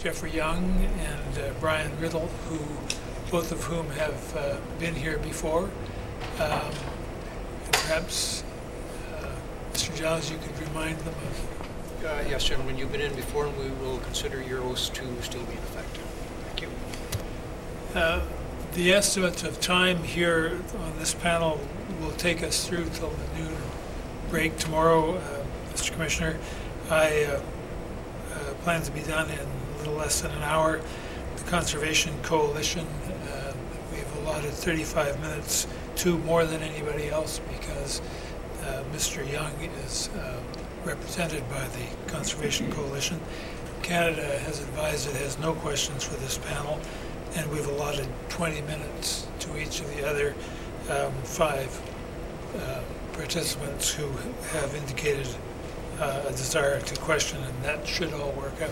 Jeffrey Young and Brian Riddle, both of whom have been here before. And perhaps, Mr. Giles, you could remind them of. Yes, gentlemen, you've been in before, and we will consider your oaths to still be in effect. Thank you. The estimate of time here on this panel will take us through till the noon break tomorrow, Mr. Commissioner. I plan to be done in a little less than an hour. The Conservation Coalition, we've allotted 35 minutes, to more than anybody else, because Mr. Young is represented by the Conservation Coalition. Canada has advised it has no questions for this panel, and we've allotted 20 minutes to each of the other 5 participants who have indicated a desire to question, and that should all work out.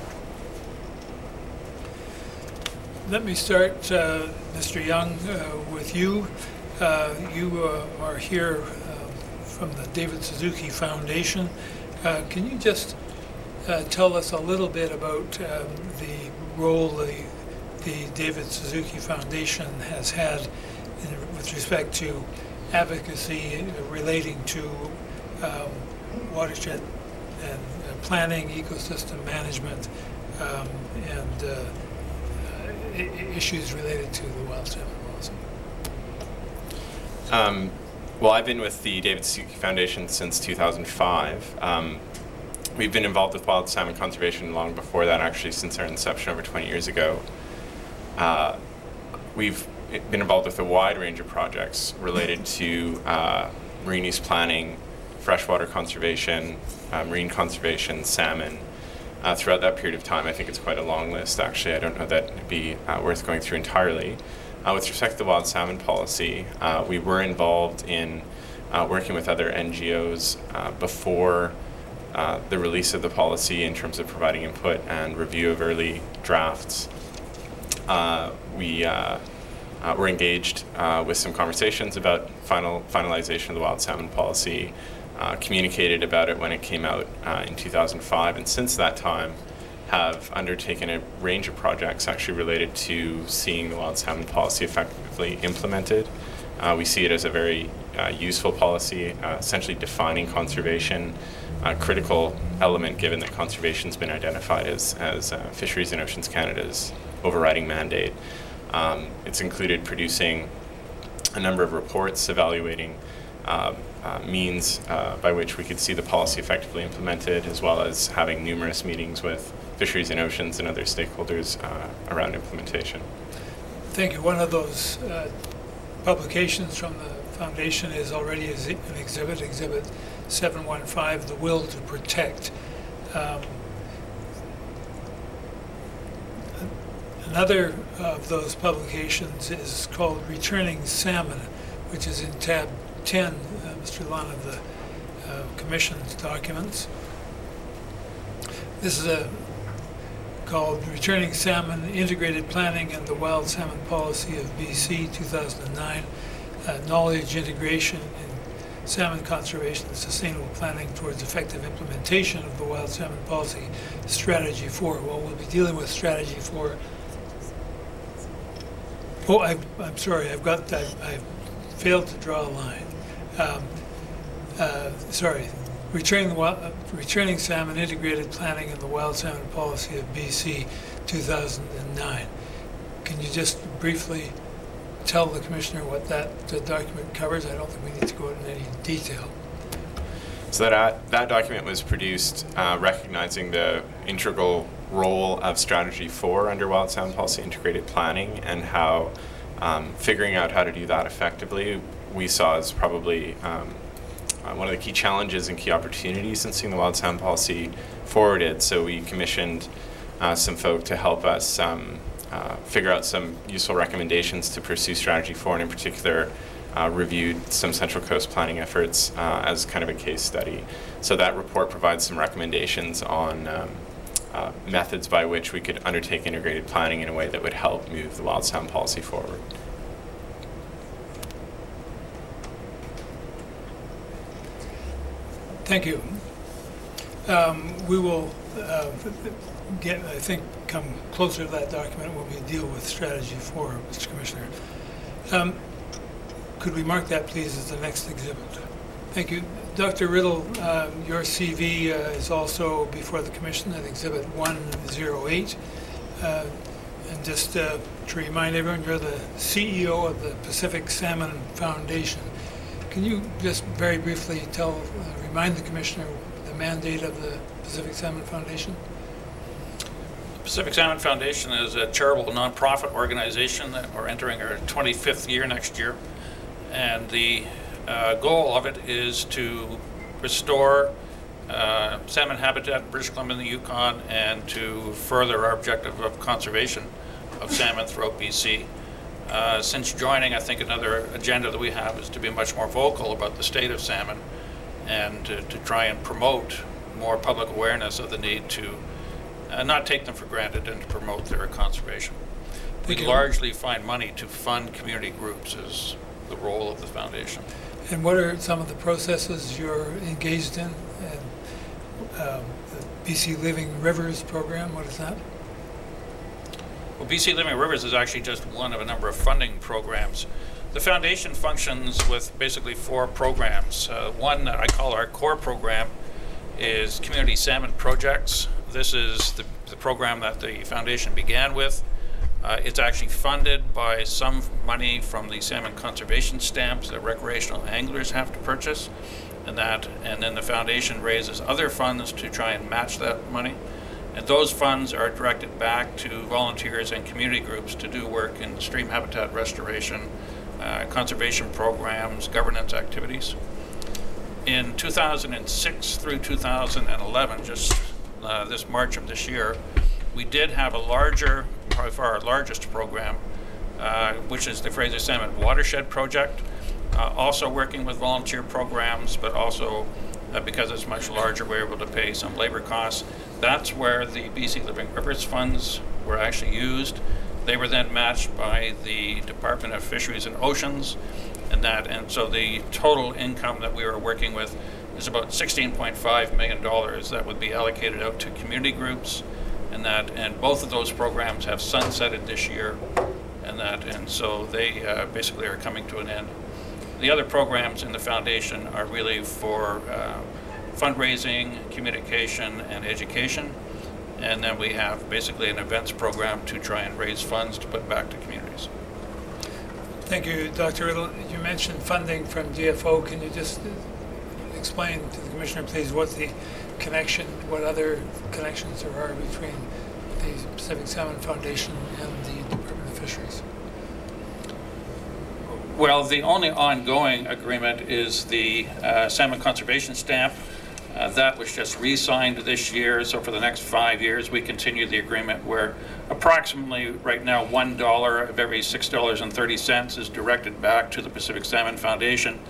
Let me start, Mr. Young, with you. You are here from the David Suzuki Foundation. Can you just tell us a little bit about the role the David Suzuki Foundation has had with respect to advocacy relating to watershed and planning, ecosystem management, and issues related to the wild salmon policy? Well, I've been with the David Suzuki Foundation since 2005. We've been involved with wild salmon conservation long before that, actually, since our inception over 20 years ago. We've been involved with a wide range of projects related to marine use planning, freshwater conservation, marine conservation, salmon. Throughout that period of time, I think it's quite a long list, actually. I don't know that it'd be worth going through entirely. With respect to the wild salmon policy, we were involved in working with other NGOs before the release of the policy in terms of providing input and review of early drafts. We were engaged with some conversations about finalization of the wild salmon policy, communicated about it when it came out in 2005, and since that time have undertaken a range of projects actually related to seeing the wild salmon policy effectively implemented. We see it as a very useful policy, essentially defining conservation, a critical element given that conservation has been identified as Fisheries and Oceans Canada's overriding mandate. It's included producing a number of reports evaluating means by which we could see the policy effectively implemented, as well as having numerous meetings with Fisheries and Oceans and other stakeholders around implementation. Thank you. One of those publications from the Foundation is already an exhibit, Exhibit 715, The Will to Protect. Another of those publications is called Returning Salmon, which is in tab 10, Mr. Lunn, of the Commission's documents. This is called Returning Salmon, Integrated Planning and the Wild Salmon Policy of BC 2009, Knowledge Integration in Salmon Conservation and Sustainable Planning towards Effective Implementation of the Wild Salmon Policy, Strategy 4. Well, we'll be dealing with Strategy 4. Oh, I'm sorry, I've failed to draw a line. Sorry. Returning Salmon, Integrated Planning and the Wild Salmon Policy of BC 2009. Can you just briefly tell the Commissioner what that document covers? I don't think we need to go into any detail. So that document was produced recognizing the integral role of Strategy 4 under Wild Salmon Policy Integrated Planning, and how figuring out how to do that effectively we saw as probably one of the key challenges and key opportunities in seeing the wild salmon policy forwarded. So we commissioned some folk to help us figure out some useful recommendations to pursue Strategy 4, and in particular reviewed some Central Coast planning efforts as kind of a case study. So that report provides some recommendations on methods by which we could undertake integrated planning in a way that would help move the wild salmon policy forward. Thank you. We will get, I think, come closer to that document when we deal with strategy 4, Mr. Commissioner. Could we mark that, please, as the next exhibit? Thank you. Dr. Riddle, your CV is also before the Commission at Exhibit 108. And just to remind everyone, you're the CEO of the Pacific Salmon Foundation. Can you just very briefly remind the Commissioner the mandate of the Pacific Salmon Foundation? Pacific Salmon Foundation is a charitable nonprofit organization that we're entering our 25th year next year. And the goal of it is to restore salmon habitat in British Columbia and the Yukon, and to further our objective of conservation of salmon throughout BC. Since joining, I think another agenda that we have is to be much more vocal about the state of salmon, and to try and promote more public awareness of the need to not take them for granted and to promote their conservation. We largely find money to fund community groups is the role of the foundation. And what are some of the processes you're engaged in? And, the BC Living Rivers program, what is that? Well, BC Living Rivers is actually just one of a number of funding programs. The foundation functions with basically 4 programs. One that I call our core program is Community Salmon Projects. This is the program that the foundation began with. It's actually funded by some money from the salmon conservation stamps that recreational anglers have to purchase, and then the foundation raises other funds to try and match that money. And those funds are directed back to volunteers and community groups to do work in stream habitat restoration, conservation programs, governance activities. In 2006 through 2011, just this March of this year, we did have a larger, by far our largest program, which is the Fraser Salmon Watershed Project, also working with volunteer programs, but also because it's much larger, we're able to pay some labor costs. That's where the BC Living Rivers funds were actually used. They were then matched by the Department of Fisheries and Oceans, and so the total income that we were working with is about $16.5 million that would be allocated out to community groups, and both of those programs have sunsetted this year, and so they basically are coming to an end. The other programs in the foundation are really for fundraising, communication, and education. And then we have basically an events program to try and raise funds to put back to communities. Thank you, Dr. Riddle. You mentioned funding from DFO. Can you just explain to the Commissioner, please, what other connections there are between the Pacific Salmon Foundation and the Department of Fisheries? Well, the only ongoing agreement is the salmon conservation stamp. That was just re-signed this year, so for the next 5 years we continue the agreement where approximately right now $1 of every $6.30 is directed back to the Pacific Salmon Foundation,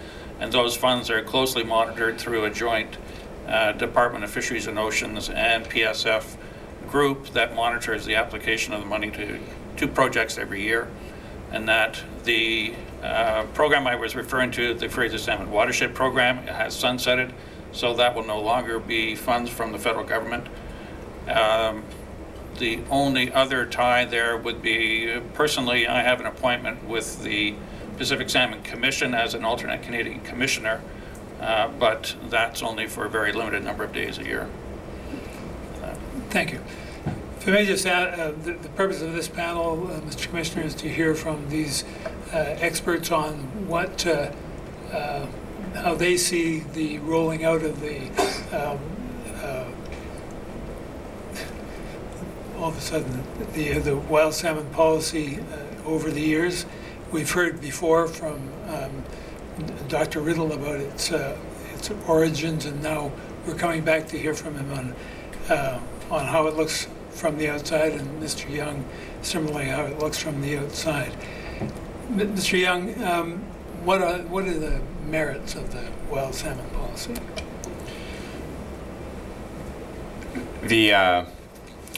and those funds are closely monitored through a joint Department of Fisheries and Oceans and PSF group that monitors the application of the money to 2 projects every year. And that the program I was referring to, the Fraser Salmon Watershed Program, has sunsetted, so that will no longer be funds from the federal government. The only other tie there would be, personally, I have an appointment with the Pacific Salmon Commission as an alternate Canadian commissioner, but that's only for a very limited number of days a year. Thank you. If I may just add, the purpose of this panel, Mr. Commissioner, is to hear from these experts on what, how they see the rolling out of the, all of a sudden, the wild salmon policy over the years. We've heard before from Dr. Riddle about its origins, and now we're coming back to hear from him on how it looks from the outside, and Mr. Young, similarly, how it looks from the outside. Mr. Young, what are the merits of the wild salmon policy?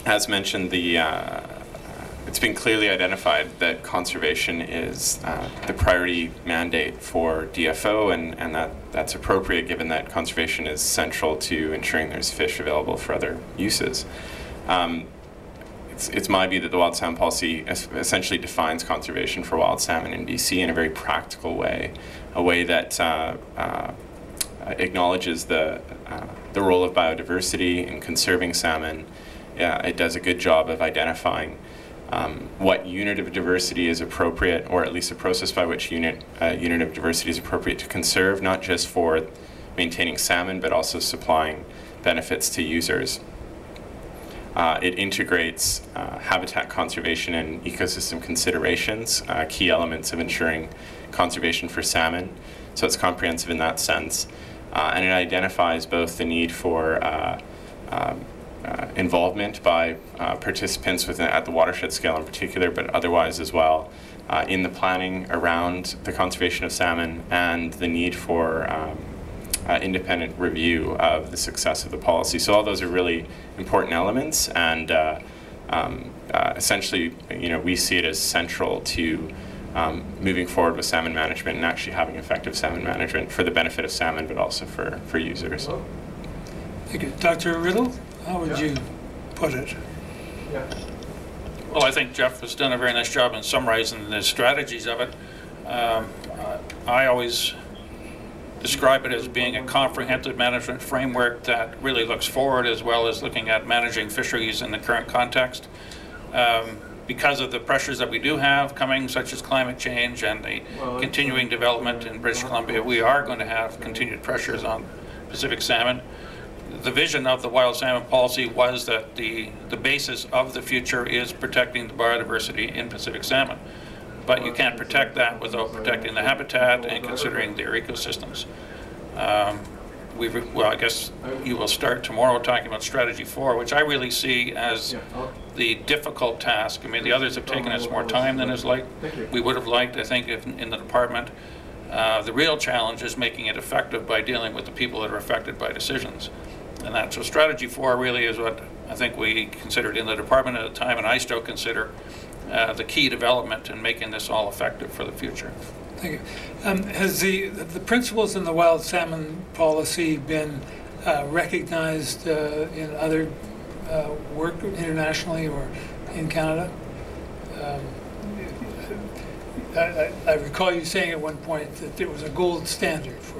As mentioned, the it's been clearly identified that conservation is the priority mandate for DFO, and that's appropriate given that conservation is central to ensuring there's fish available for other uses. It's my view that the wild salmon policy essentially defines conservation for wild salmon in BC in a very practical way, a way that acknowledges the role of biodiversity in conserving salmon. It does a good job of identifying what unit of diversity is appropriate, or at least a process by which unit of diversity is appropriate to conserve, not just for maintaining salmon, but also supplying benefits to users. It integrates habitat conservation and ecosystem considerations, key elements of ensuring conservation for salmon. So it's comprehensive in that sense. And it identifies both the need for involvement by participants at the watershed scale in particular, but otherwise as well, in the planning around the conservation of salmon, and the need for independent review of the success of the policy. So all those are really important elements, and essentially, we see it as central to moving forward with salmon management and actually having effective salmon management for the benefit of salmon, but also for users. Thank you. Dr. Riddle, how would you put it? Yeah. Well, I think Jeff has done a very nice job in summarizing the strategies of it. I always describe it as being a comprehensive management framework that really looks forward, as well as looking at managing fisheries in the current context. Because of the pressures that we do have coming, such as climate change and the continuing development in British Columbia, we are going to have continued pressures on Pacific salmon. The vision of the wild salmon policy was that the basis of the future is protecting the biodiversity in Pacific salmon. But you can't protect that without protecting the habitat and considering their ecosystems. Well, I guess you will start tomorrow talking about Strategy 4, which I really see as the difficult task. I mean, the others have taken us more time than we would have liked, I think, in the department. The real challenge is making it effective by dealing with the people that are affected by decisions. And that, so Strategy 4 really is what I think we considered in the department at the time, and I still consider the key development in making this all effective for the future. Thank you. Has the principles in the wild salmon policy been recognized in other work internationally or in Canada? I recall you saying at one point that there was a gold standard for.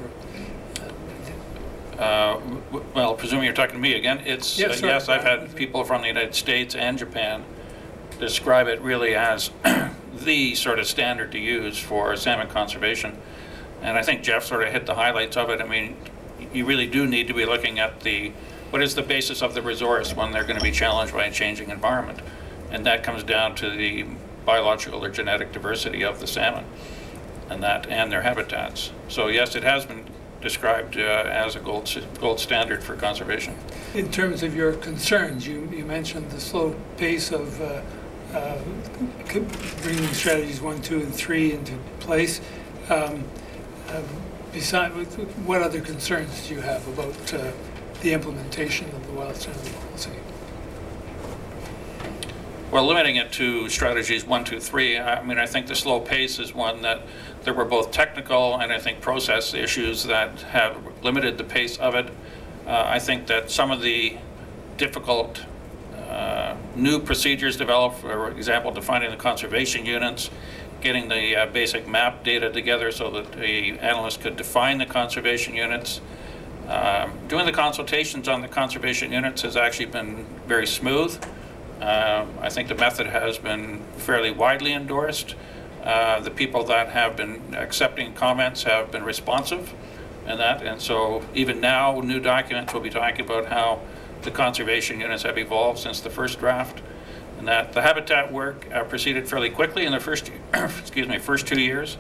Well, presuming you're talking to me again, it's yes, yes, I've had people from the United States and Japan describe it really as the sort of standard to use for salmon conservation. And I think Jeff sort of hit the highlights of it. I mean, you really do need to be looking at what is the basis of the resource when they're going to be challenged by a changing environment. And that comes down to the biological or genetic diversity of the salmon and their habitats. So yes, it has been described as a gold standard for conservation. In terms of your concerns, you mentioned the slow pace of bringing strategies 1, 2, and 3 into place. Besides, what other concerns do you have about the implementation of the wild salmon policy? Well, limiting it to strategies 1, 2, 3, I mean, I think the slow pace is one that there were both technical and I think process issues that have limited the pace of it. I think that some of the difficult new procedures developed, for example, defining the conservation units, getting the basic map data together so that the analyst could define the conservation units. Doing the consultations on the conservation units has actually been very smooth. I think the method has been fairly widely endorsed. The people that have been accepting comments have been responsive in that, and so even now new documents will be talking about how the conservation units have evolved since the first draft, and that the habitat work proceeded fairly quickly in the first 2 years.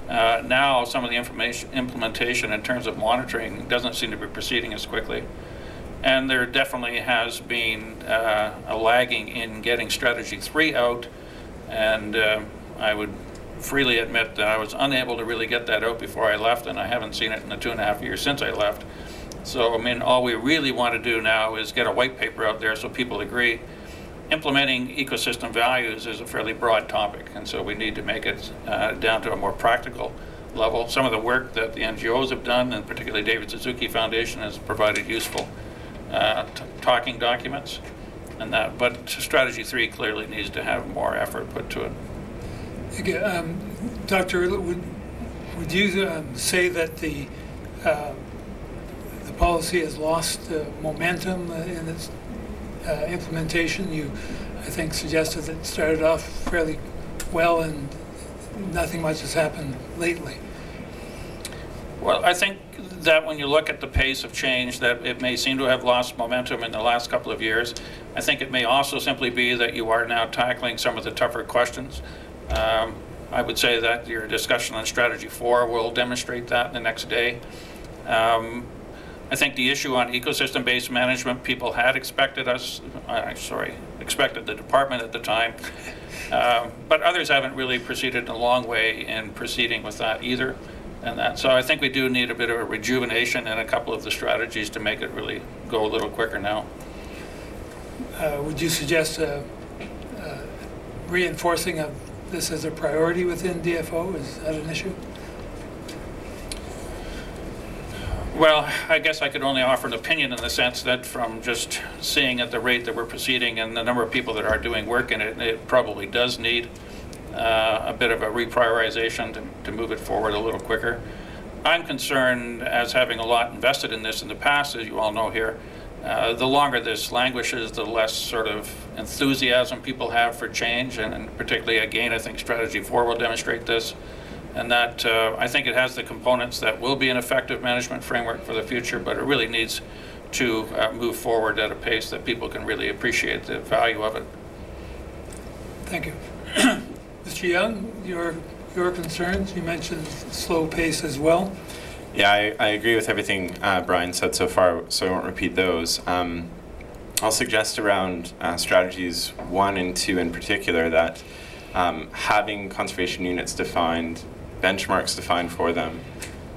Now some of the implementation in terms of monitoring doesn't seem to be proceeding as quickly. And there definitely has been a lagging in getting Strategy 3 out, and I would freely admit that I was unable to really get that out before I left, and I haven't seen it in the 2.5 years since I left. So, I mean, all we really want to do now is get a white paper out there so people agree. implementing ecosystem values is a fairly broad topic, and so we need to make it down to a more practical level. Some of the work that the NGOs have done, and particularly David Suzuki Foundation, has provided useful talking documents, and that. But Strategy 3 clearly needs to have more effort put to it. Okay, Dr. Earlett, would you say that the policy has lost momentum in its implementation? You, I think, suggested that it started off fairly well and nothing much has happened lately. Well, I think that when you look at the pace of change, that it may seem to have lost momentum in the last couple of years. I think it may also simply be that you are now tackling some of the tougher questions. I would say that your discussion on Strategy 4 will demonstrate that in the next day. I think the issue on ecosystem-based management, people had expected expected the department at the time, but others haven't really proceeded a long way in proceeding with that either. So I think we do need a bit of a rejuvenation in a couple of the strategies to make it really go a little quicker now. Would you suggest reinforcing of this as a priority within DFO? Is that an issue? Well, I guess I could only offer an opinion in the sense that from just seeing at the rate that we're proceeding and the number of people that are doing work in it, it probably does need a bit of a reprioritization to move it forward a little quicker. I'm concerned, as having a lot invested in this in the past, as you all know here, the longer this languishes, the less sort of enthusiasm people have for change, and particularly, again, I think Strategy 4 will demonstrate this, and that I think it has the components that will be an effective management framework for the future, but it really needs to move forward at a pace that people can really appreciate the value of it. Thank you. Mr. Young, your concerns, you mentioned slow pace as well. Yeah, I agree with everything Brian said so far, so I won't repeat those. I'll suggest around strategies 1 and 2 in particular that having conservation units defined, benchmarks defined for them,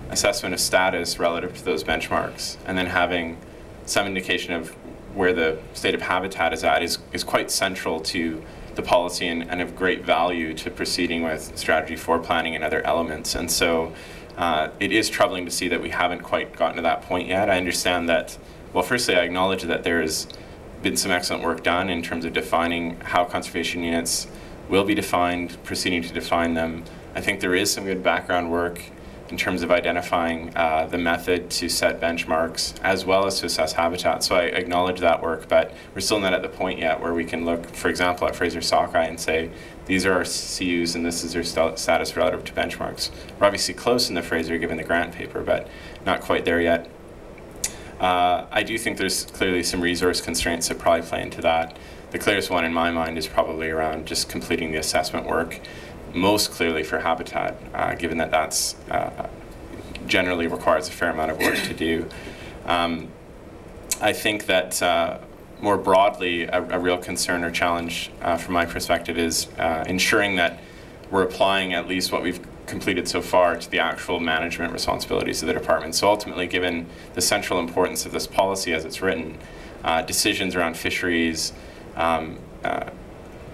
assessment of status relative to those benchmarks, and then having some indication of where the state of habitat is at is quite central to the policy and of great value to proceeding with Strategy 4 planning and other elements. And so it is troubling to see that we haven't quite gotten to that point yet. I understand that, well, firstly, I acknowledge that there has been some excellent work done in terms of defining how conservation units will be defined, proceeding to define them. I think there is some good background work in terms of identifying the method to set benchmarks as well as to assess habitat. So I acknowledge that work, but we're still not at the point yet where we can look, for example, at Fraser Sockeye and say, these are our CUs and this is their status relative to benchmarks. We're obviously close in the Fraser given the grant paper, but not quite there yet. I do think there's clearly some resource constraints that probably play into that. The clearest one in my mind is probably around just completing the assessment work, most clearly for habitat, given that that's generally requires a fair amount of work to do. I think that more broadly, a real concern or challenge from my perspective is ensuring that we're applying at least what we've completed so far to the actual management responsibilities of the department. So ultimately, given the central importance of this policy as it's written, decisions around fisheries,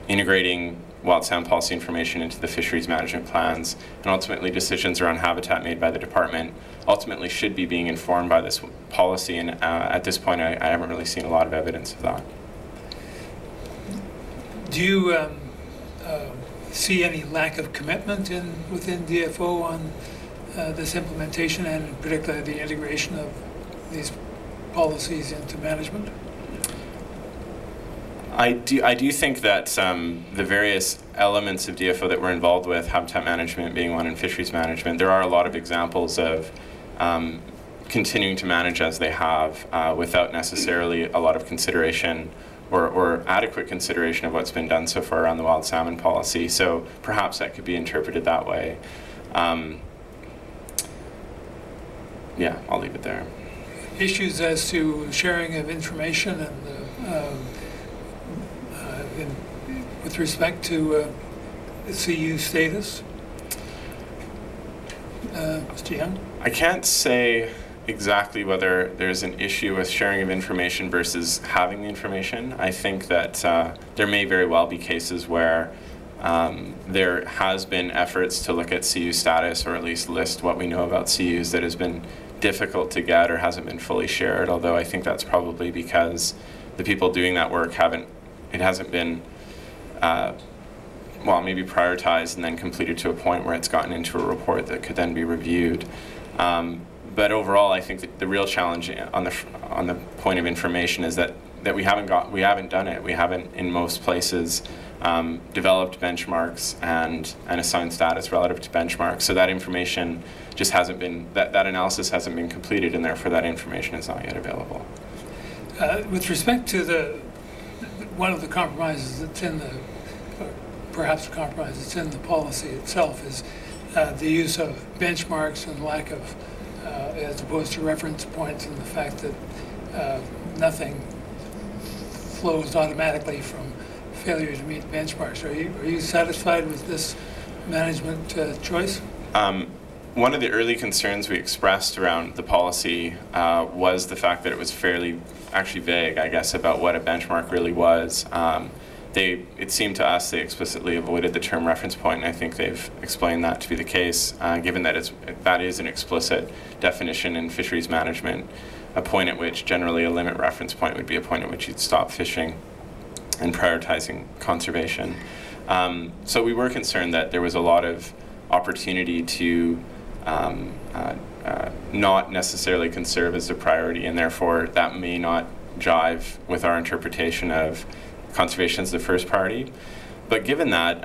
integrating wild salmon policy information into the fisheries management plans, and ultimately decisions around habitat made by the department ultimately should be being informed by this policy, and at this point I haven't really seen a lot of evidence of that. Do you see any lack of commitment within DFO on this implementation and particularly the integration of these policies into management? I do think that the various elements of DFO that we're involved with, habitat management being one and fisheries management, there are a lot of examples of continuing to manage as they have without necessarily a lot of consideration or adequate consideration of what's been done so far around the wild salmon policy. So perhaps that could be interpreted that way. Yeah, I'll leave it there. Issues as to sharing of information and with respect to CU status? Mr. Young? I can't say exactly whether there's an issue with sharing of information versus having the information. I think that there may very well be cases where there has been efforts to look at CU status, or at least list what we know about CUs, that has been difficult to get or hasn't been fully shared, although I think that's probably because the people doing that work hasn't been maybe prioritized and then completed to a point where it's gotten into a report that could then be reviewed. But overall, I think that the real challenge on the point of information is that we haven't done it. We haven't, in most places, developed benchmarks and assigned status relative to benchmarks. So that information just hasn't been, that analysis hasn't been completed, and therefore that information is not yet available. With respect to one of the compromises that's in the, or perhaps a compromise that's in the policy itself, is the use of benchmarks and lack of, as opposed to reference points, and the fact that nothing flows automatically from failure to meet benchmarks. Are you satisfied with this management choice? One of the early concerns we expressed around the policy was the fact that it was fairly actually vague, I guess, about what a benchmark really was. It seemed to us they explicitly avoided the term reference point, and I think they've explained that to be the case, given that that is an explicit definition in fisheries management, a point at which generally a limit reference point would be a point at which you'd stop fishing and prioritizing conservation. So we were concerned that there was a lot of opportunity to not necessarily conserve as a priority, and therefore that may not jive with our interpretation of conservation as the first priority. But given that,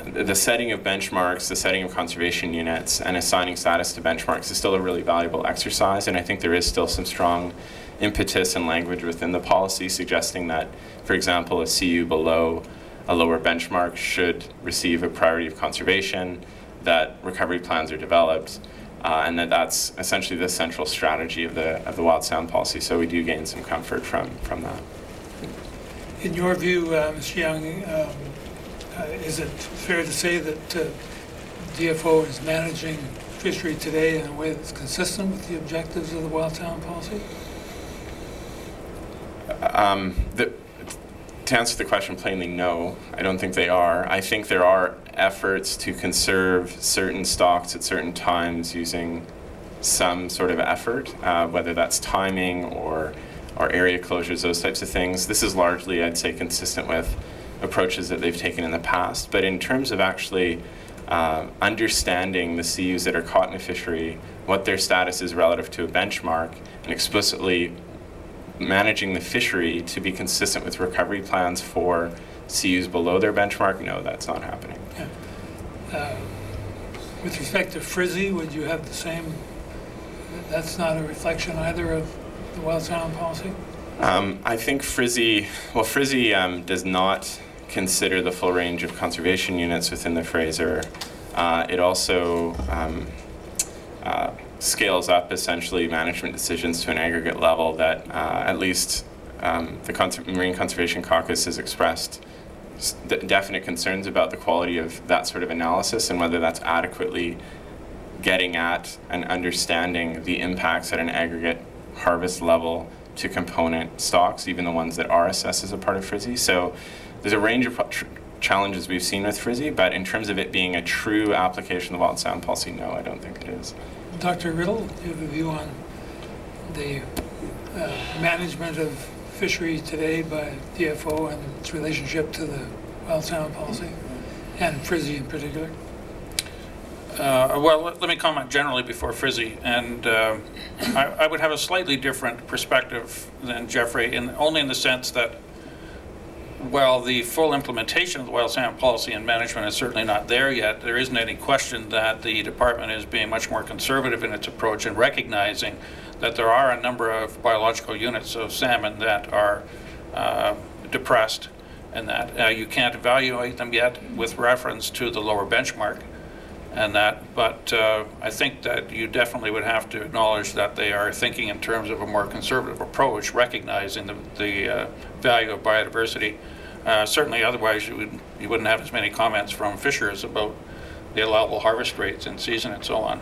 the setting of benchmarks, the setting of conservation units, and assigning status to benchmarks is still a really valuable exercise, and I think there is still some strong impetus and language within the policy suggesting that, for example, a CU below a lower benchmark should receive a priority of conservation, that recovery plans are developed, and that's essentially the central strategy of the wild salmon policy. So we do gain some comfort from that. In your view, Mr. Young, is it fair to say that DFO is managing fishery today in a way that's consistent with the objectives of the wild salmon policy? To answer the question plainly, no, I don't think they are. I think there are efforts to conserve certain stocks at certain times using some sort of effort, whether that's timing or area closures, those types of things. This is largely, I'd say, consistent with approaches that they've taken in the past. But in terms of actually understanding the CUs that are caught in a fishery, what their status is relative to a benchmark, and explicitly managing the fishery to be consistent with recovery plans for CUs below their benchmark, no, that's not happening. Yeah. With respect to frizzy, would you have the same? That's not a reflection either of the wild salmon policy? I think frizzy does not consider the full range of conservation units within the Fraser. It also scales up essentially management decisions to an aggregate level that at least the Marine Conservation Caucus has expressed definite concerns about the quality of that sort of analysis and whether that's adequately getting at and understanding the impacts at an aggregate harvest level to component stocks, even the ones that are assessed as a part of frizzy. So there's a range of challenges we've seen with frizzy, but in terms of it being a true application of the wild salmon policy, no, I don't think it is. Dr. Riddle, do you have a view on the management of fishery today by DFO and its relationship to the wild salmon policy, and frizzy in particular? Well, let me comment generally before frizzy, and I would have a slightly different perspective than Jeffrey, only in the sense that while the full implementation of the wild salmon policy and management is certainly not there yet, there isn't any question that the department is being much more conservative in its approach and recognizing that there are a number of biological units of salmon that are depressed, and that you can't evaluate them yet with reference to the lower benchmark. But I think that you definitely would have to acknowledge that they are thinking in terms of a more conservative approach, recognizing the value of biodiversity. Certainly, otherwise you wouldn't have as many comments from fishers about the allowable harvest rates in season and so on.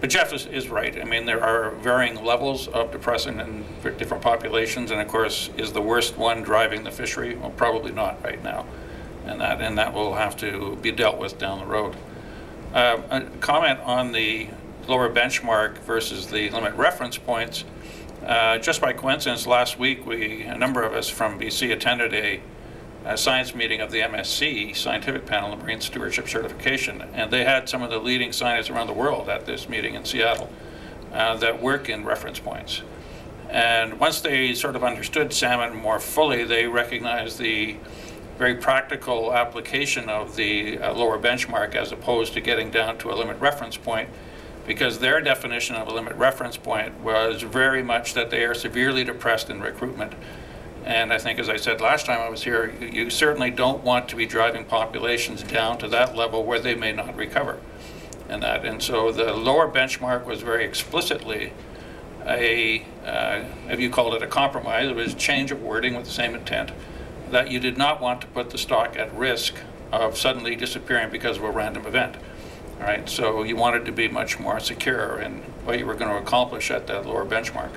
But Jeff is right. I mean, there are varying levels of depressant in different populations, and of course, is the worst one driving the fishery? Well, probably not right now, and that will have to be dealt with down the road. A comment on the lower benchmark versus the limit reference points. Just by coincidence, last week a number of us from BC attended a science meeting of the MSC Scientific Panel on Marine Stewardship Certification, and they had some of the leading scientists around the world at this meeting in Seattle that work in reference points. And once they sort of understood salmon more fully, they recognized the very practical application of the lower benchmark as opposed to getting down to a limit reference point, because their definition of a limit reference point was very much that they are severely depressed in recruitment. And I think, as I said last time I was here, you certainly don't want to be driving populations down to that level where they may not recover. And so the lower benchmark was very explicitly if you called it a compromise, it was a change of wording with the same intent, that you did not want to put the stock at risk of suddenly disappearing because of a random event. All right, so you wanted to be much more secure in what you were going to accomplish at that lower benchmark.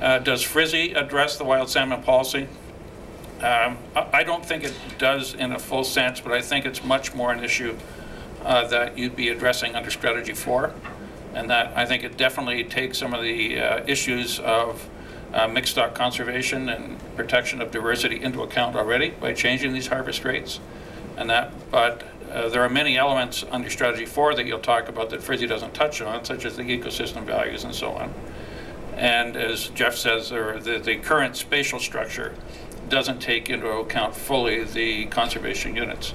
Does FRISI address the wild salmon policy? I don't think it does in a full sense, but I think it's much more an issue that you'd be addressing under Strategy 4, and that I think it definitely takes some of the issues of mixed stock conservation and protection of diversity into account already by changing these harvest rates. But there are many elements under Strategy 4 that you'll talk about that FRISI doesn't touch on, such as the ecosystem values and so on. And as Jeff says, the current spatial structure doesn't take into account fully the conservation units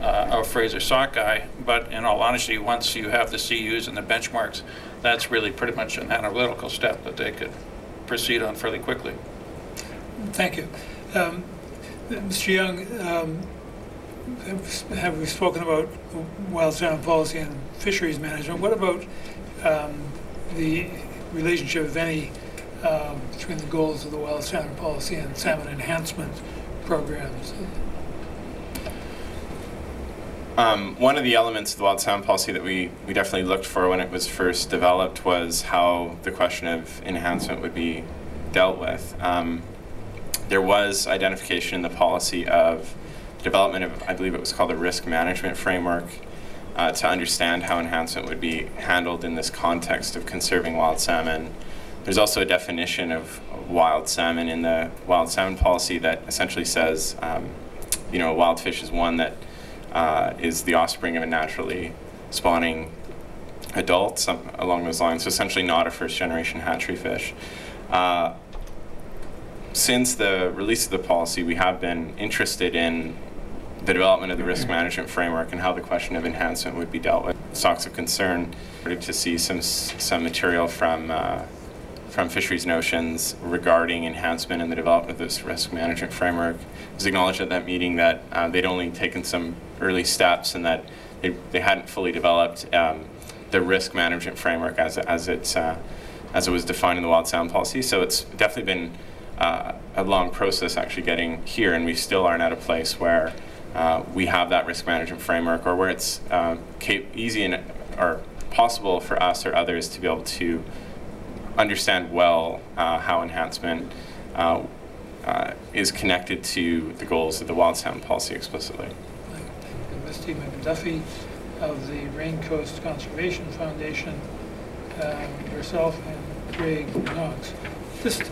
of Fraser sockeye. But in all honesty, once you have the CUs and the benchmarks, that's really pretty much an analytical step that they could proceed on fairly quickly. Thank you. Mr. Young, have we spoken about wild salmon policy and fisheries management? What about the relationship, if any, between the goals of the wild salmon policy and salmon enhancement programs? One of the elements of the wild salmon policy that we definitely looked for when it was first developed was how the question of enhancement would be dealt with. There was identification in the policy of development of, I believe it was called a risk management framework, to understand how enhancement would be handled in this context of conserving wild salmon. There's also a definition of wild salmon in the wild salmon policy that essentially says, a wild fish is one that is the offspring of a naturally spawning adult, along those lines, so essentially not a first-generation hatchery fish. Since the release of the policy, we have been interested in the development of the risk management framework and how the question of enhancement would be dealt with. Stocks of concern, to see some material from Fisheries Notions regarding enhancement and the development of this risk management framework. It was acknowledged at that meeting that they'd only taken some early steps and that they hadn't fully developed the risk management framework as it was defined in the wild salmon policy. So it's definitely been a long process actually getting here, and we still aren't at a place where we have that risk management framework, or where it's easy or possible for us or others to be able to understand well how enhancement is connected to the goals of the wild salmon policy explicitly. Misty McDuffie of the Rain Coast Conservation Foundation, yourself, and Greg Knox. Just, is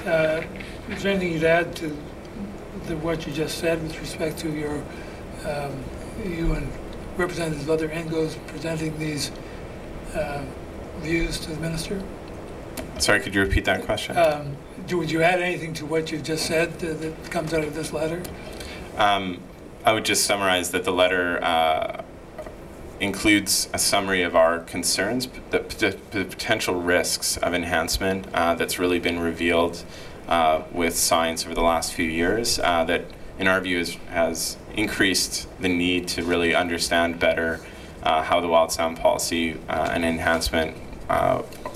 there anything you'd add to what you just said with respect to you and representatives of other NGOs presenting these views to the minister? Sorry, could you repeat that question? Would you add anything to what you've just said that comes out of this letter? I would just summarize that the letter includes a summary of our concerns, the potential risks of enhancement that's really been revealed with science over the last few years, that in our view has increased the need to really understand better how the wild salmon policy and enhancement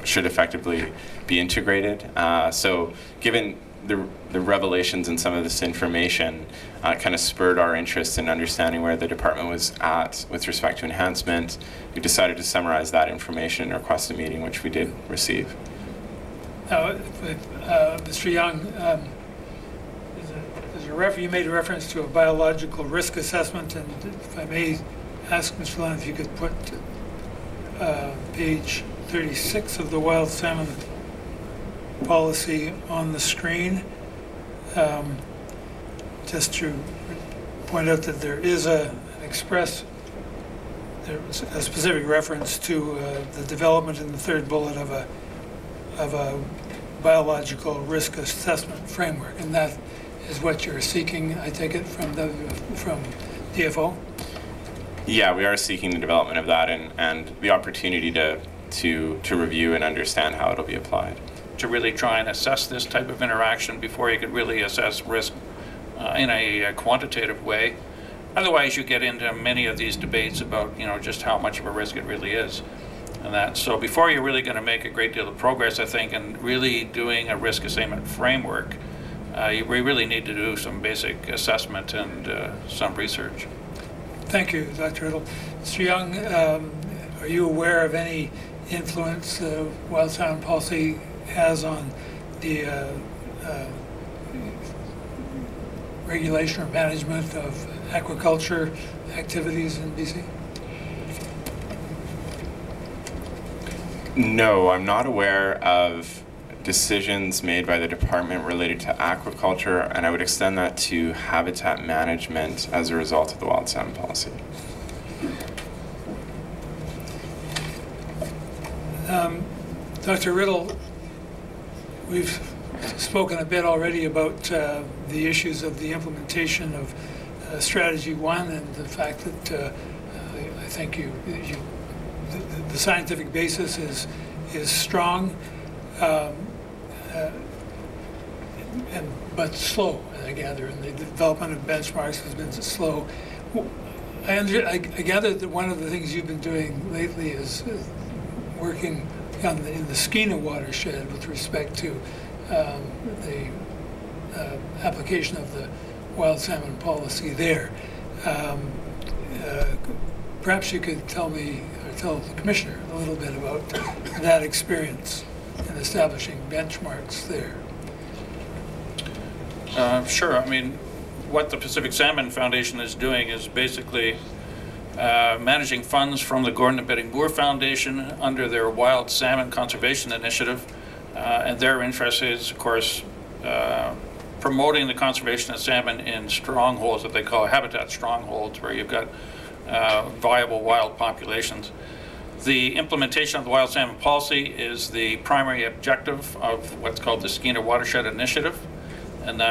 should effectively be integrated. So given the revelations in some of this information kind of spurred our interest in understanding where the department was at with respect to enhancement. We decided to summarize that information and request a meeting, which we did receive. Now, Mr. Young, you made a reference to a biological risk assessment, and if I may ask Mr. Lennon if you could put page 36 of the wild salmon policy on the screen, just to point out that there is a specific reference to the development in the third bullet of a biological risk assessment framework, and that is what you're seeking, I take it, from DFO? Yeah, we are seeking the development of that and the opportunity to review and understand how it'll be applied. To really try and assess this type of interaction before you could really assess risk in a quantitative way. Otherwise, you get into many of these debates about, just how much of a risk it really is. And that, so before you're really going to make a great deal of progress, I think, in really doing a risk assessment framework, we really need to do some basic assessment and some research. Thank you, Dr. Riddle. Mr. Young, are you aware of any influence wild salmon policy has on the regulation or management of aquaculture activities in BC? No, I'm not aware of decisions made by the department related to aquaculture, and I would extend that to habitat management as a result of the wild salmon policy. Dr. Riddle, we've spoken a bit already about the issues of the implementation of Strategy 1 and the fact that I think the scientific basis is strong, but slow, I gather, and the development of benchmarks has been slow. I gather that one of the things you've been doing lately is working in the Skeena watershed with respect to the application of the wild salmon policy there. Perhaps you could tell me, or tell the Commissioner a little bit about that experience in establishing benchmarks there. Sure. I mean, what the Pacific Salmon Foundation is doing is basically managing funds from the Gordon and Betty Moore Foundation under their Wild Salmon Conservation Initiative. And their interest is, of course, promoting the conservation of salmon in strongholds that they call habitat strongholds, where you've got viable wild populations. The implementation of the wild salmon policy is the primary objective of what's called the Skeena Watershed Initiative. And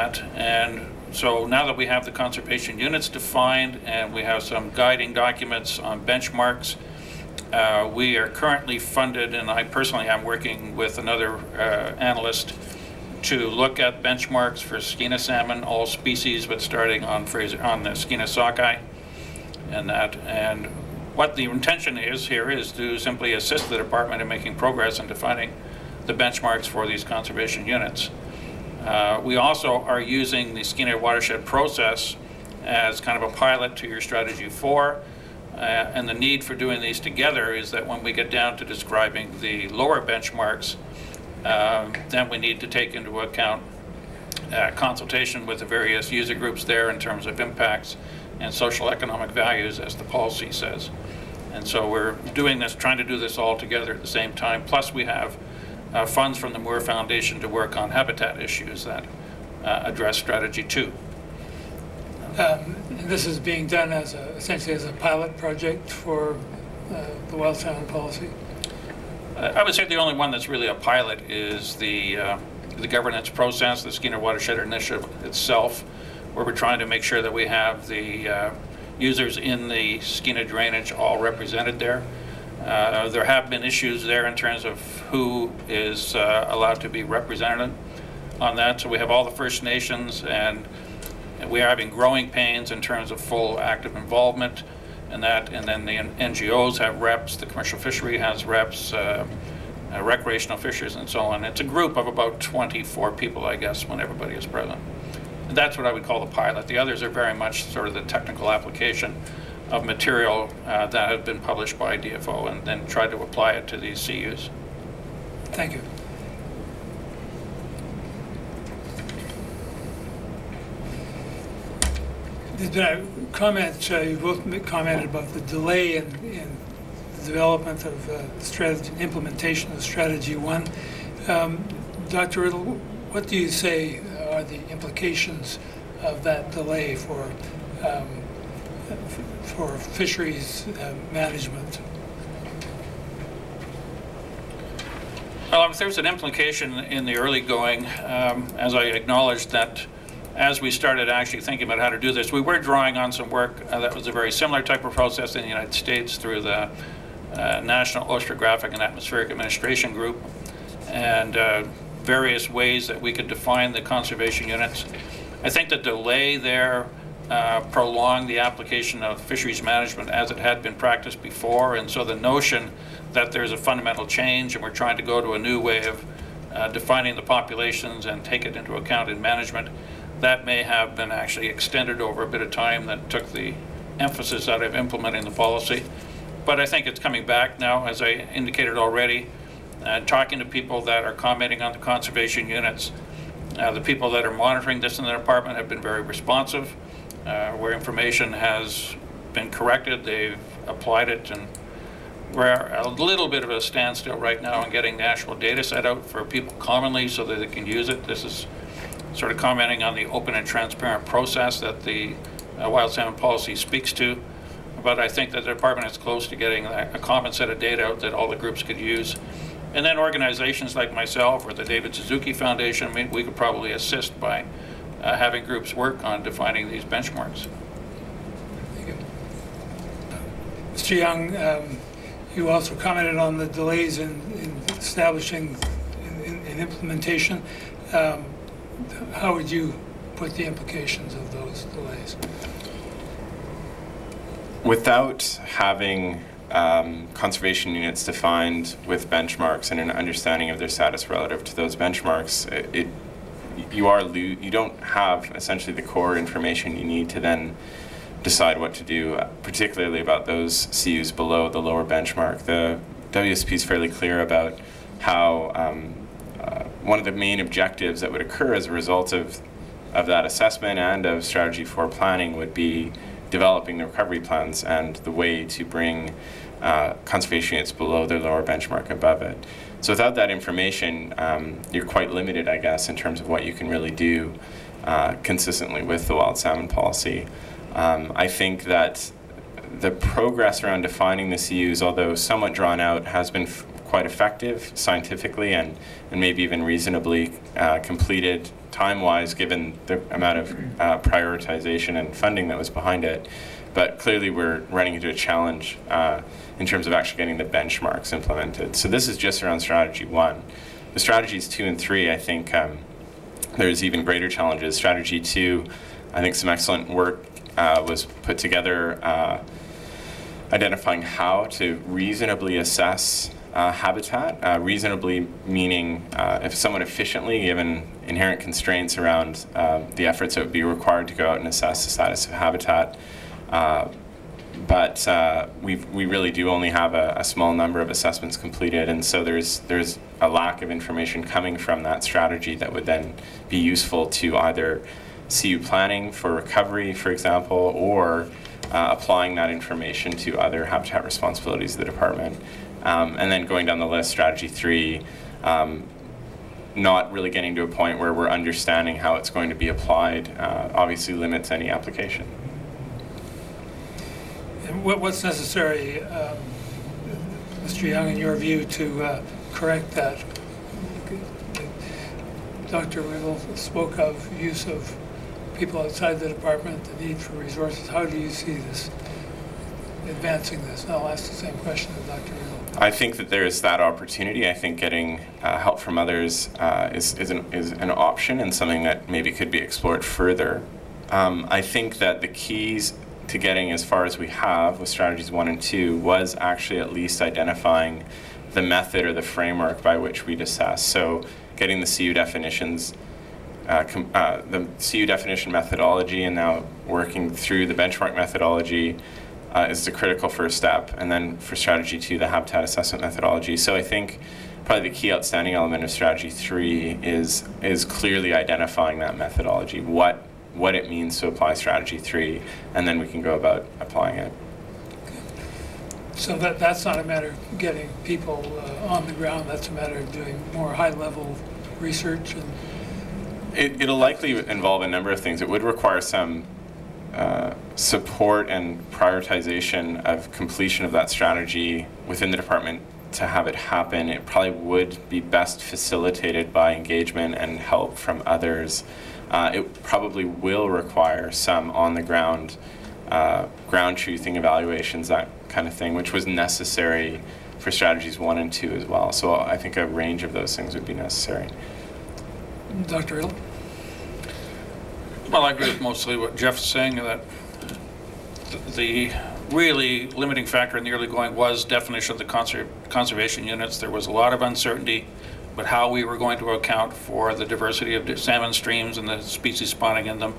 so now that we have the conservation units defined and we have some guiding documents on benchmarks, we are currently funded, and I personally am working with another analyst to look at benchmarks for Skeena salmon, all species, but starting on the Skeena sockeye. And what the intention is here is to simply assist the department in making progress in defining the benchmarks for these conservation units. We also are using the Skeena watershed process as kind of a pilot to your strategy 4. And the need for doing these together is that when we get down to describing the lower benchmarks, then we need to take into account consultation with the various user groups there in terms of impacts and social economic values, as the policy says. And so we're doing this, trying to do this all together at the same time. Plus we have funds from the Moore Foundation to work on habitat issues that address strategy 2. This is being done essentially as a pilot project for the wild salmon policy? I would say the only one that's really a pilot is the governance process, the Skeena Watershed Initiative itself, where we're trying to make sure that we have the users in the Skeena drainage all represented there. There have been issues there in terms of who is allowed to be represented on that. So we have all the First Nations, and we are having growing pains in terms of full active involvement in that. And then the NGOs have reps, the commercial fishery has reps, recreational fishers and so on. It's a group of about 24 people, I guess, when everybody is present. And that's what I would call the pilot. The others are very much sort of the technical application of material that have been published by DFO and then try to apply it to these CUs. Thank you. There's been a comment, you both commented about the delay in the development of strategy, implementation of Strategy 1. Dr. Riddle, what do you say are the implications of that delay for fisheries management? Well, there's an implication in the early going, as I acknowledged that as we started actually thinking about how to do this, we were drawing on some work that was a very similar type of process in the United States through the National Oceanographic and Atmospheric Administration Group, and various ways that we could define the conservation units. I think the delay there prolonged the application of fisheries management as it had been practiced before, and so the notion that there's a fundamental change and we're trying to go to a new way of defining the populations and take it into account in management, that may have been actually extended over a bit of time that took the emphasis out of implementing the policy. But I think it's coming back now, as I indicated already, talking to people that are commenting on the conservation units. The people that are monitoring this in the department have been very responsive. Where information has been corrected, they've applied it, and we're a little bit of a standstill right now in getting the actual data set out for people commonly so that they can use it. This is sort of commenting on the open and transparent process that the wild salmon policy speaks to. But I think that the department is close to getting a common set of data out that all the groups could use. And then organizations like myself or the David Suzuki Foundation, I mean, we could probably assist by having groups work on defining these benchmarks. Thank you. Mr. Young, you also commented on the delays in establishing, in implementation. How would you put the implications of those delays? Without having conservation units defined with benchmarks and an understanding of their status relative to those benchmarks, you don't have essentially the core information you need to then decide what to do, particularly about those CUs below the lower benchmark. The WSP is fairly clear about how one of the main objectives that would occur as a result of that assessment and of Strategy 4 planning would be developing the recovery plans and the way to bring conservation units below their lower benchmark above it. So without that information, you're quite limited, I guess, in terms of what you can really do consistently with the wild salmon policy. I think that the progress around defining the CUs, although somewhat drawn out, has been quite effective scientifically and maybe even reasonably completed time-wise given the amount of prioritization and funding that was behind it. But clearly we're running into a challenge in terms of actually getting the benchmarks implemented. So this is just around Strategy 1. The Strategies 2 and 3, I think there's even greater challenges. Strategy 2, I think some excellent work was put together identifying how to reasonably assess habitat, reasonably meaning if somewhat efficiently given inherent constraints around the efforts that would be required to go out and assess the status of habitat. But we really do only have a small number of assessments completed, and so there's a lack of information coming from that strategy that would then be useful to either CU planning for recovery, for example, or applying that information to other habitat responsibilities of the department. And then going down the list, Strategy 3, not really getting to a point where we're understanding how it's going to be applied, obviously limits any application. And what's necessary, Mr. Young, in your view, to correct that? Dr. Riddle spoke of use of people outside the department, the need for resources. How do you see this, advancing this? And I'll ask the same question to Dr. Riddle. I think that there is that opportunity. I think getting help from others is an option and something that maybe could be explored further. I think that the keys to getting as far as we have with Strategies 1 and 2 was actually at least identifying the method or the framework by which we'd assess. So getting the CU definitions, the CU definition methodology, and now working through the benchmark methodology is the critical first step. And then for strategy 2, the habitat assessment methodology. So I think probably the key outstanding element of strategy 3 is clearly identifying that methodology, what it means to apply strategy 3, and then we can go about applying it. So that's not a matter of getting people on the ground, that's a matter of doing more high-level research. And it'll likely involve a number of things. It would require some support and prioritization of completion of that strategy within the department to have it happen. It probably would be best facilitated by engagement and help from others. It probably will require some on-the-ground ground truthing evaluations, that kind of thing, which was necessary for strategies 1 and 2 as well. So I think a range of those things would be necessary. Dr. Hill? Well, I agree with mostly what Jeff's saying, that the really limiting factor in the early going was definition of the conservation units. There was a lot of uncertainty about how we were going to account for the diversity of salmon streams and the species spawning in them.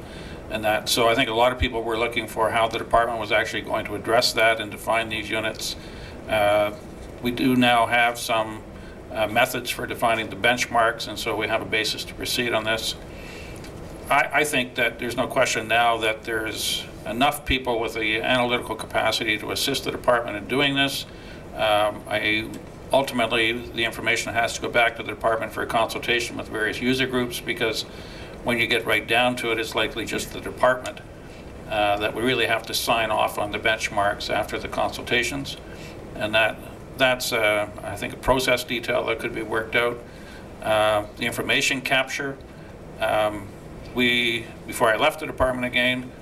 And that, so I think a lot of people were looking for how the department was actually going to address that and define these units. We do now have some methods for defining the benchmarks, and so we have a basis to proceed on this. I think that there's no question now that there's enough people with the analytical capacity to assist the department in doing this. Ultimately, the information has to go back to the department for a consultation with various user groups, because when you get right down to it, it's likely just the department that we really have to sign off on the benchmarks after the consultations. And that's I think, a process detail that could be worked out. The information capture, before I left the department again,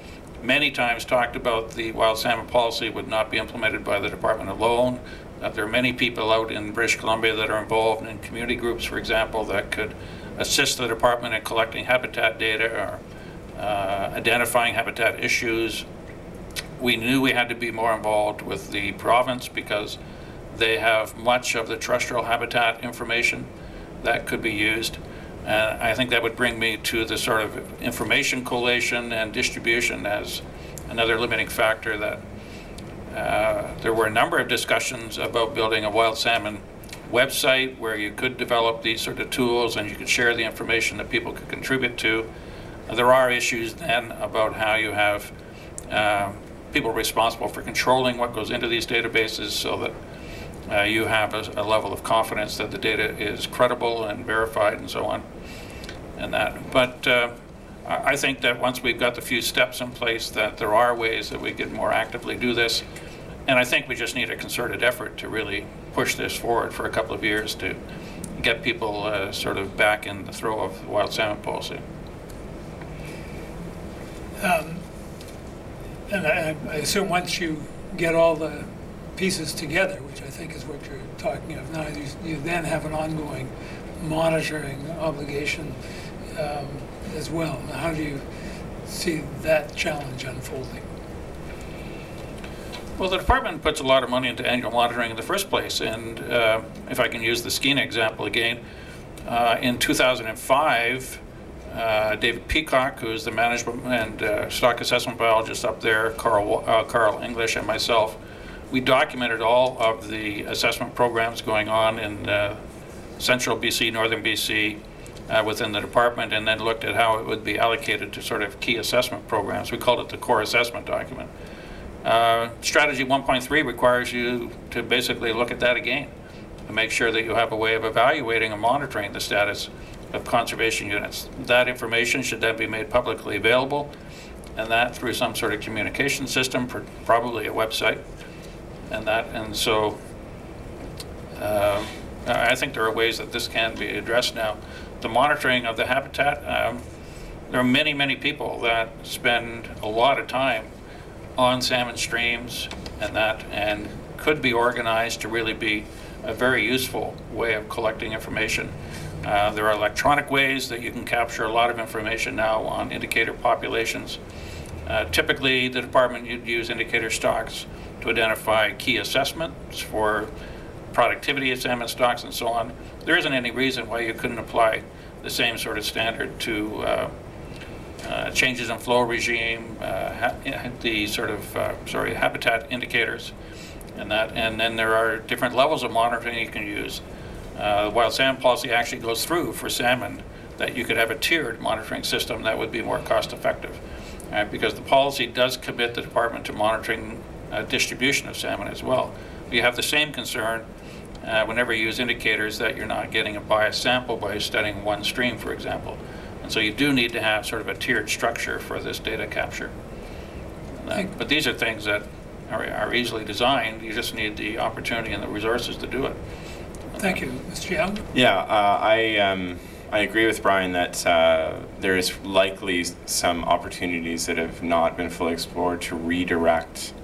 many times talked about the wild salmon policy would not be implemented by the department alone. There are many people out in British Columbia that are involved in community groups, for example, that could assist the department in collecting habitat data or identifying habitat issues. We knew we had to be more involved with the province because they have much of the terrestrial habitat information that could be used. And I think that would bring me to the sort of information collation and distribution as another limiting factor. That there were a number of discussions about building a wild salmon website where you could develop these sort of tools and you could share the information that people could contribute to. There are issues then about how you have people responsible for controlling what goes into these databases so that you have a level of confidence that the data is credible and verified and so on. And that, but I think that once we've got the few steps in place, that there are ways that we can more actively do this. And I think we just need a concerted effort to really push this forward for a couple of years to get people sort of back in the throw of the wild salmon policy. And I assume once you get all the pieces together, which I think is what you're talking of now, you then have an ongoing monitoring obligation as well. Now, how do you see that challenge unfolding? Well, the department puts a lot of money into annual monitoring in the first place, and if I can use the Skeena example again, in 2005, David Peacock, who is the management and stock assessment biologist up there, Carl English, and myself, we documented all of the assessment programs going on in central BC, northern BC, within the department, and then looked at how it would be allocated to sort of key assessment programs. We called it the core assessment document. Strategy 1.3 requires you to basically look at that again and make sure that you have a way of evaluating and monitoring the status of conservation units. That information should then be made publicly available, and that through some sort of communication system, probably a website. And so I think there are ways that this can be addressed now. The monitoring of the habitat, there are many, many people that spend a lot of time on salmon streams and could be organized to really be a very useful way of collecting information. There are electronic ways that you can capture a lot of information now on indicator populations. Typically, the department would use indicator stocks to identify key assessments for productivity of salmon stocks and so on, there isn't any reason why you couldn't apply the same sort of standard to changes in flow regime, the sort of habitat indicators, and that. And then there are different levels of monitoring you can use. The wild salmon policy actually goes through for salmon that you could have a tiered monitoring system that would be more cost effective, because the policy does commit the department to monitoring distribution of salmon as well. You have the same concern whenever you use indicators that you're not getting a biased sample by studying one stream, for example. And so you do need to have sort of a tiered structure for this data capture. But these are things that are easily designed. You just need the opportunity and the resources to do it. Thank you. Mr. Young? Yeah, I agree with Brian that there is likely some opportunities that have not been fully explored to redirect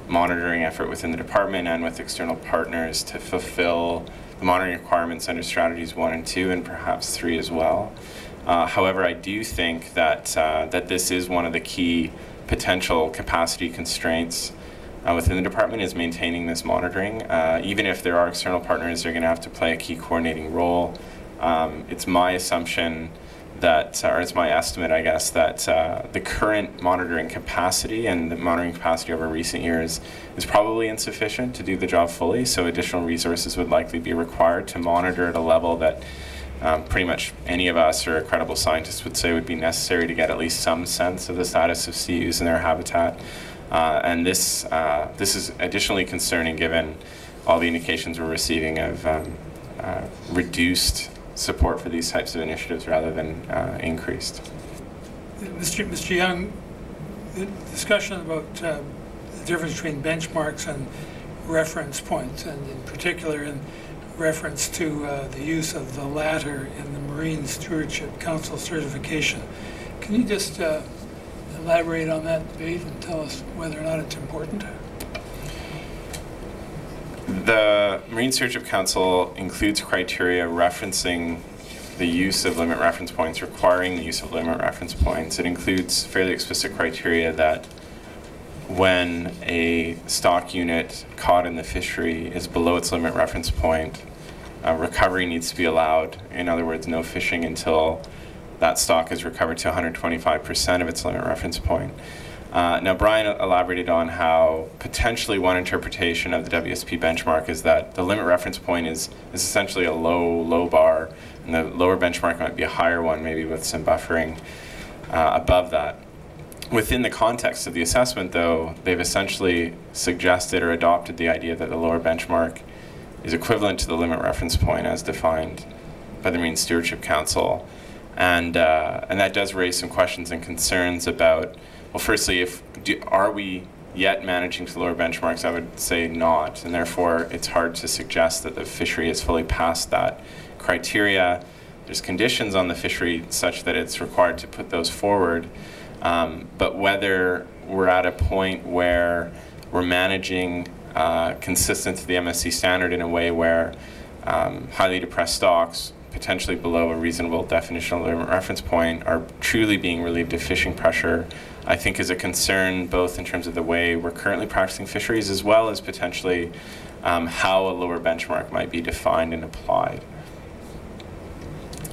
monitoring effort within the department and with external partners to fulfill the monitoring requirements under strategies 1 and 2 and perhaps 3 as well. However, I do think that that this is one of the key potential capacity constraints within the department is maintaining this monitoring. Even if there are external partners, they're going to have to play a key coordinating role. It's my assumption that, or it's my estimate, I guess, that the current monitoring capacity and the monitoring capacity over recent years is probably insufficient to do the job fully, so additional resources would likely be required to monitor at a level that pretty much any of us or a credible scientist would say would be necessary to get at least some sense of the status of CUs and their habitat. And this is additionally concerning given all the indications we're receiving of reduced support for these types of initiatives rather than increased. Mr. Young, the discussion about the difference between benchmarks and reference points, and in particular in reference to the use of the latter in the Marine Stewardship Council certification. Can you just elaborate on that debate and tell us whether or not it's important? The Marine Stewardship Council includes criteria referencing the use of limit reference points, requiring the use of limit reference points. It includes fairly explicit criteria that when a stock unit caught in the fishery is below its limit reference point, recovery needs to be allowed. In other words, no fishing until that stock is recovered to 125% of its limit reference point. Now, Brian elaborated on how potentially one interpretation of the WSP benchmark is that the limit reference point is essentially a low bar, and the lower benchmark might be a higher one, maybe with some buffering above that. Within the context of the assessment, though, they've essentially suggested or adopted the idea that the lower benchmark is equivalent to the limit reference point as defined by the Marine Stewardship Council. And that does raise some questions and concerns about, well, firstly, are we yet managing to lower benchmarks? I would say not, and therefore it's hard to suggest that the fishery has fully passed that criteria. There's conditions on the fishery such that it's required to put those forward, but whether we're at a point where we're managing consistent to the MSC standard in a way where highly depressed stocks, potentially below a reasonable definitional limit reference point, are truly being relieved of fishing pressure, I think is a concern both in terms of the way we're currently practicing fisheries as well as potentially how a lower benchmark might be defined and applied.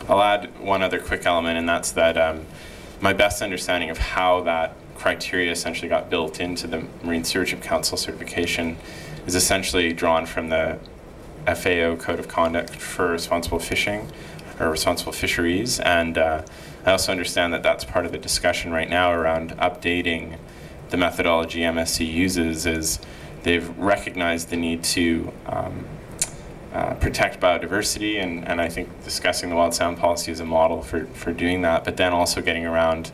I'll add one other quick element, and that's that my best understanding of how that criteria essentially got built into the Marine Stewardship Council certification is essentially drawn from the FAO Code of Conduct for Responsible Fishing, or Responsible Fisheries, and I also understand that that's part of the discussion right now around updating the methodology MSC uses. Is they've recognized the need to protect biodiversity, and I think discussing the wild salmon policy is a model for doing that, but then also getting around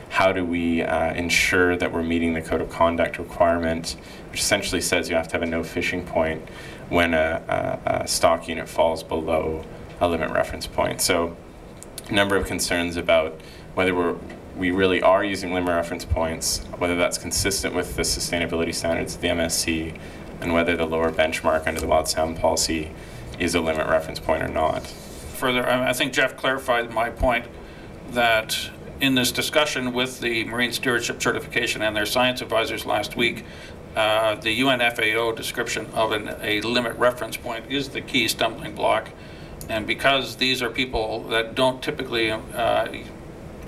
how do we ensure that we're meeting the Code of Conduct requirement, which essentially says you have to have a no fishing point when a stock unit falls below a limit reference point. So a number of concerns about whether we really are using limit reference points, whether that's consistent with the sustainability standards of the MSC, and whether the lower benchmark under the wild salmon policy is a limit reference point or not. Further, I think Jeff clarified my point that in this discussion with the Marine Stewardship Certification and their science advisors last week, the UNFAO description of a limit reference point is the key stumbling block. And because these are people that don't typically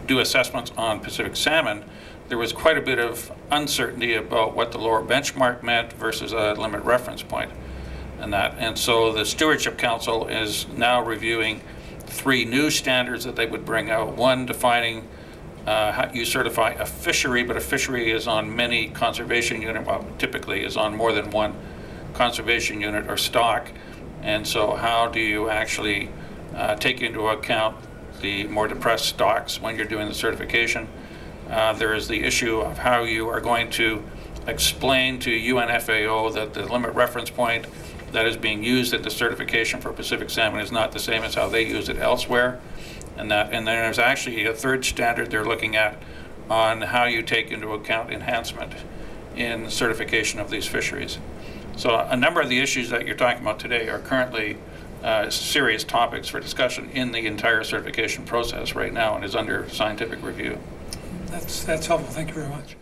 do assessments on Pacific salmon, there was quite a bit of uncertainty about what the lower benchmark meant versus a limit reference point and that. And so the Stewardship Council is now reviewing 3 new standards that they would bring out. One defining how you certify a fishery, but a fishery is on many conservation unit, well, typically is on more than one conservation unit or stock. And so how do you actually take into account the more depressed stocks when you're doing the certification? There is the issue of how you are going to explain to UNFAO that the limit reference point that is being used at the certification for Pacific salmon is not the same as how they use it elsewhere. And then there's actually a third standard they're looking at on how you take into account enhancement in certification of these fisheries. So a number of the issues that you're talking about today are currently serious topics for discussion in the entire certification process right now and is under scientific review. That's helpful. Thank you very much.